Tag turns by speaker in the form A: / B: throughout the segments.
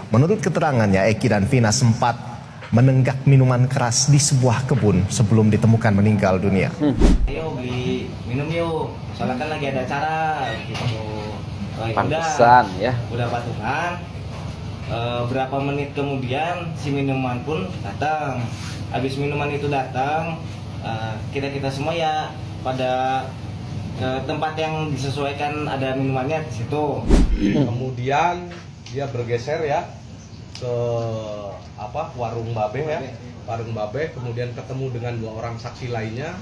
A: Menurut keterangannya, Eki dan Vina sempat menenggak minuman keras di sebuah kebun sebelum ditemukan meninggal dunia.
B: Ayo beli minum yuk, soalnya kan lagi ada acara gitu.
C: Pantesan ya.
B: Udah patungan. Berapa menit kemudian si minuman pun datang. Habis minuman itu datang, kita semua ya pada tempat yang disesuaikan ada minumannya di situ.
D: Kemudian dia bergeser ya ke warung babe ya, warung babe. Kemudian ketemu dengan 2 orang saksi lainnya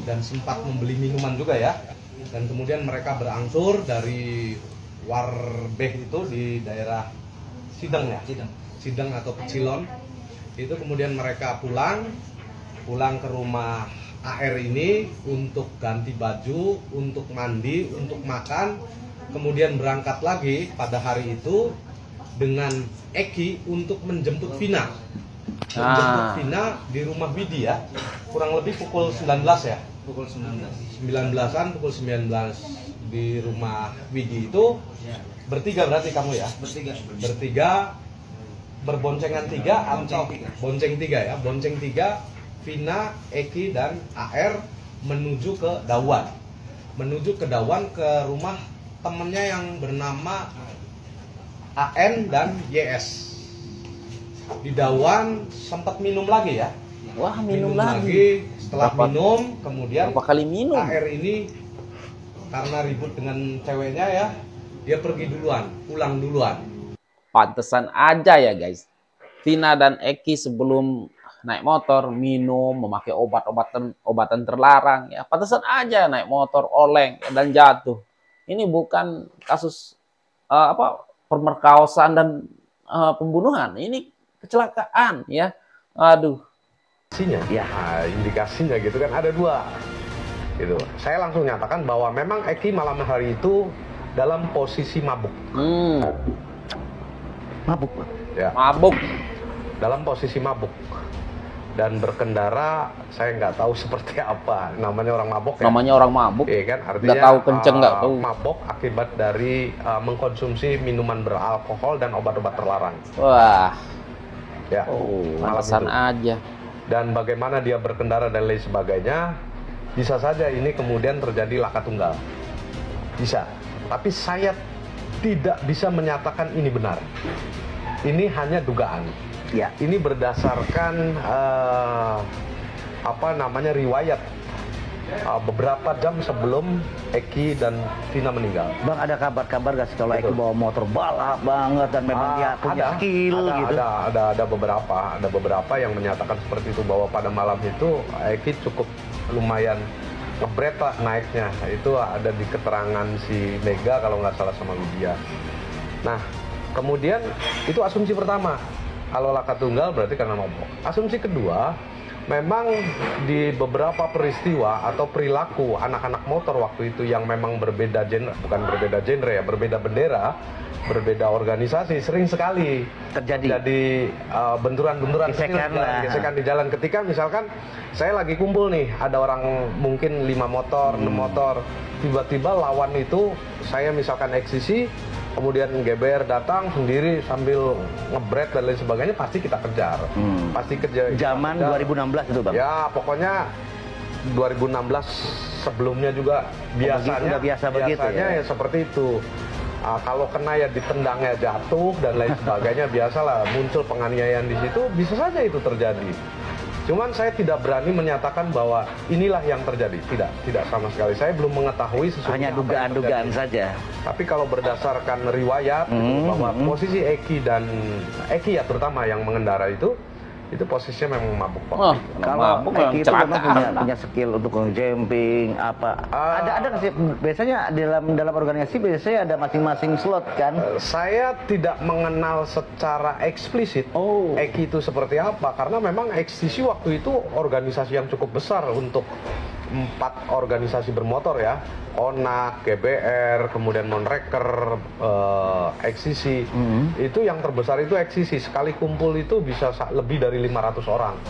D: dan sempat membeli minuman juga ya. Dan kemudian mereka berangsur dari Warbeh itu di daerah Sideng ya, Sideng atau Pecilon. Itu kemudian mereka pulang ke rumah AR ini untuk ganti baju, untuk mandi, untuk makan, kemudian berangkat lagi pada hari itu dengan Eki untuk menjemput Vina. Menjemput Vina di rumah Widi ya, kurang lebih pukul 19 ya.
B: Pukul
D: 19-an, pukul 19 di rumah Widi itu. Bertiga berarti kamu ya? Bertiga, berboncengan 3 atau bonceng 3 ya? Bonceng 3, Vina, Eki, dan AR menuju ke Dawan. Menuju ke Dawan ke rumah temennya yang bernama AN dan YS. Di Dawan sempat minum lagi ya?
C: Wah, minum lagi.
D: Setelah minum, kemudian
C: berapa kali minum?
D: AR ini karena ribut dengan ceweknya ya, dia pergi duluan, pulang duluan.
C: Pantesan aja ya guys. Vina dan Eki sebelum naik motor minum, memakai obatan terlarang ya. Pantesan aja naik motor oleng dan jatuh. Ini bukan kasus pemerkosaan dan pembunuhan. Ini kecelakaan ya. Aduh.
D: Indikasinya gitu kan ada 2. Gitu. Saya langsung nyatakan bahwa memang Eki malam hari itu dalam posisi mabuk.
C: Mabuk?
D: Ya.
C: Mabuk.
D: Dalam posisi mabuk. Dan berkendara, saya nggak tahu seperti apa. Namanya orang mabuk ya.
C: Namanya orang mabuk.
D: Iya kan, artinya
C: nggak tahu kenceng, nggak tahu.
D: Mabuk akibat dari mengkonsumsi minuman beralkohol dan obat-obat terlarang.
C: Wah.
D: Ya.
C: Pantesan aja.
D: Dan bagaimana dia berkendara dan lain sebagainya, bisa saja ini kemudian terjadi laka tunggal. Bisa. Tapi saya tidak bisa menyatakan ini benar. Ini hanya dugaan. Ya. Ini berdasarkan riwayat beberapa jam sebelum Eki dan Vina meninggal.
E: Bang, ada kabar-kabar gak sih kalau Eki bawa motor balap banget dan memang dia punya skill gitu?
D: Ada beberapa yang menyatakan seperti itu, bahwa pada malam itu Eki cukup lumayan ngebret lah naiknya. Itu ada di keterangan si Mega kalau nggak salah sama Widya. Nah, kemudian itu asumsi pertama. Kalau laka tunggal berarti karena mabuk. Asumsi kedua, memang di beberapa peristiwa atau perilaku anak-anak motor waktu itu yang memang berbeda genre, bukan berbeda genre ya, berbeda bendera, berbeda organisasi, sering sekali terjadi benturan-benturan gesekan di jalan. Ketika misalkan saya lagi kumpul nih, ada orang mungkin 5 motor, 6 motor, tiba-tiba lawan itu saya misalkan eksisi, kemudian GBR datang sendiri sambil ngebret dan lain sebagainya, pasti kita kejar. Pasti kejar.
E: Zaman 2016 itu Bang?
D: Ya, pokoknya 2016 sebelumnya juga biasanya
E: begitu
D: ya seperti itu. Kalau kena ya ditendangnya jatuh dan lain sebagainya, biasalah muncul penganiayaan di situ, bisa saja itu terjadi. Cuman saya tidak berani menyatakan bahwa inilah yang terjadi. Tidak sama sekali. Saya belum mengetahui sesungguhnya.
E: Hanya dugaan-dugaan saja.
D: Tapi kalau berdasarkan riwayat bahwa posisi Eki ya terutama yang mengendara itu posisinya memang mabuk.
E: Kalau Eki itu memang punya skill untuk jumping apa? Ada nggak sih biasanya dalam organisasi biasanya ada masing-masing slot kan?
D: Saya tidak mengenal secara eksplisit Eki itu seperti apa, karena memang eksisi waktu itu organisasi yang cukup besar untuk 4 organisasi bermotor ya, Onak, GBR, kemudian Monreker, eksisi. Itu yang terbesar itu eksisi, sekali kumpul itu bisa lebih dari 500 orang.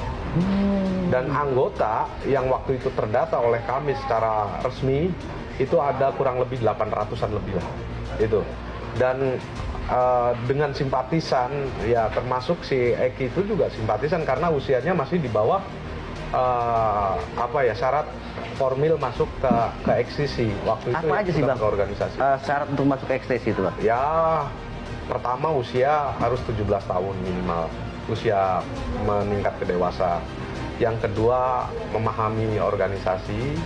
D: Dan anggota yang waktu itu terdata oleh kami secara resmi itu ada kurang lebih 800-an lebih lah. Itu. Dan dengan simpatisan, ya termasuk si Eki itu juga simpatisan karena usianya masih di bawah syarat formil masuk ke eksisi waktu itu.
E: Apa aja sih, Bang?
D: Ke organisasi.
E: Syarat untuk masuk ke ekstasi itu, Bang?
D: Ya, pertama usia harus 17 tahun minimal, usia meningkat ke dewasa. Yang kedua, memahami organisasi,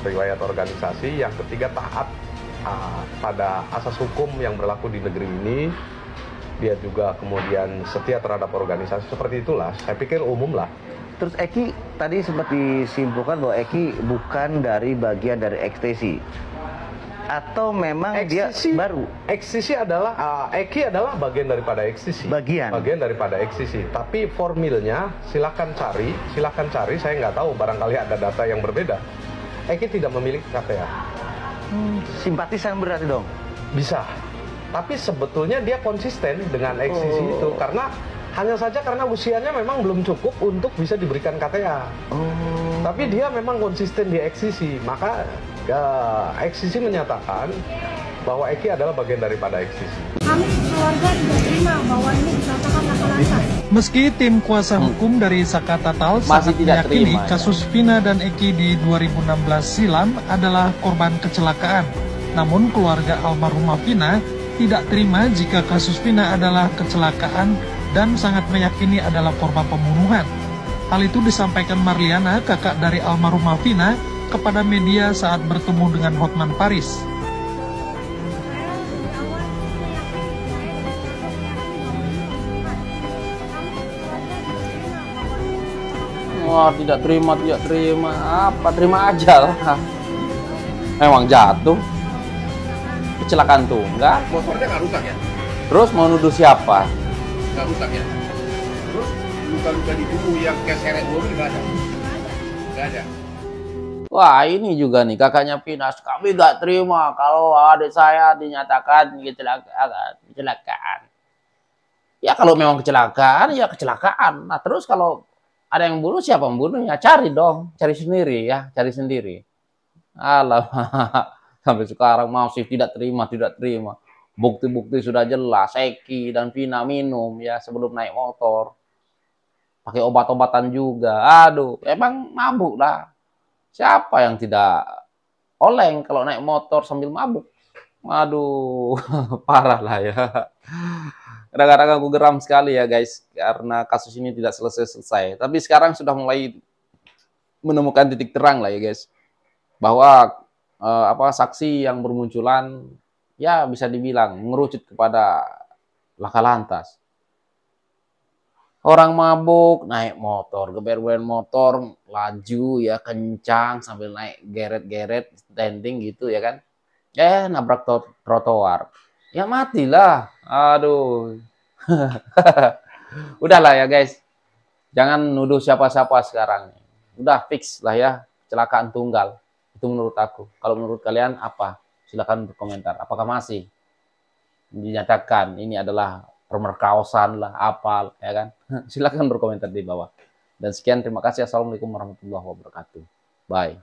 D: riwayat organisasi. Yang ketiga, taat pada asas hukum yang berlaku di negeri ini. Dia juga kemudian setia terhadap organisasi, seperti itulah. Saya pikir umum lah.
E: Terus Eki tadi sempat disimpulkan bahwa Eki bukan dari bagian dari ekstasi, atau memang dia baru?
D: Eksisi adalah Eki adalah bagian daripada eksisi. Bagian daripada eksisi. Tapi formilnya silakan cari. Saya nggak tahu, barangkali ada data yang berbeda. Eki tidak memiliki KTA.
E: Simpatisan berarti dong?
D: Bisa. Tapi sebetulnya dia konsisten dengan eksisi itu hanya saja karena usianya memang belum cukup untuk bisa diberikan KTA. Tapi dia memang konsisten di eksisi, maka eksisi menyatakan bahwa Eki adalah bagian daripada eksisi.
F: Kami keluarga tidak terima bahwa ini dikatakan laka-laka.
G: Meski tim kuasa hukum dari Sakata Tal sangat meyakini kasus Vina dan Eki di 2016 silam adalah korban kecelakaan, namun keluarga almarhumah Vina tidak terima jika kasus Vina adalah kecelakaan dan sangat meyakini adalah korban pembunuhan. Hal itu disampaikan Marliana, kakak dari almarhumah Vina, kepada media saat bertemu dengan Hotman Paris.
C: Wah, tidak terima. Apa? Terima aja lah. Memang jatuh. Kecelakaan tunggal.
H: Motornya nggak rusak ya?
C: Terus mau nuduh siapa?
H: Nggak rusak ya? Terus luka-luka di tubuh yang keseret mobil nggak ada? Nggak ada.
C: Wah, ini juga nih kakaknya Pinas. Kami nggak terima kalau adik saya dinyatakan kecelakaan. Ya kalau memang kecelakaan, ya kecelakaan. Nah terus kalau ada yang bunuh, siapa membunuhnya? Cari dong, cari sendiri. Alamak, sampai sekarang masih tidak terima. Bukti-bukti sudah jelas, Eki dan Vina minum ya sebelum naik motor. Pakai obat-obatan juga. Aduh, emang mabuk lah. Siapa yang tidak oleng kalau naik motor sambil mabuk? Aduh, parah lah ya. Kadang-kadang aku geram sekali ya guys, karena kasus ini tidak selesai-selesai. Tapi sekarang sudah mulai menemukan titik terang lah ya guys. Bahwa saksi yang bermunculan ya bisa dibilang mengerucut kepada laka lantas. Orang mabuk naik motor, geber-geber motor, laju ya kencang sambil naik geret-geret standing gitu ya kan. Nabrak trotoar. Ya matilah. Aduh. Udahlah ya guys. Jangan nuduh siapa-siapa sekarang. Udah fix lah ya, kecelakaan tunggal. Itu menurut aku. Kalau menurut kalian apa? Silakan berkomentar. Apakah masih dinyatakan ini adalah pemerkosaan lah, apa ya kan? Silakan berkomentar di bawah. Dan sekian, terima kasih. Assalamualaikum warahmatullahi wabarakatuh. Bye.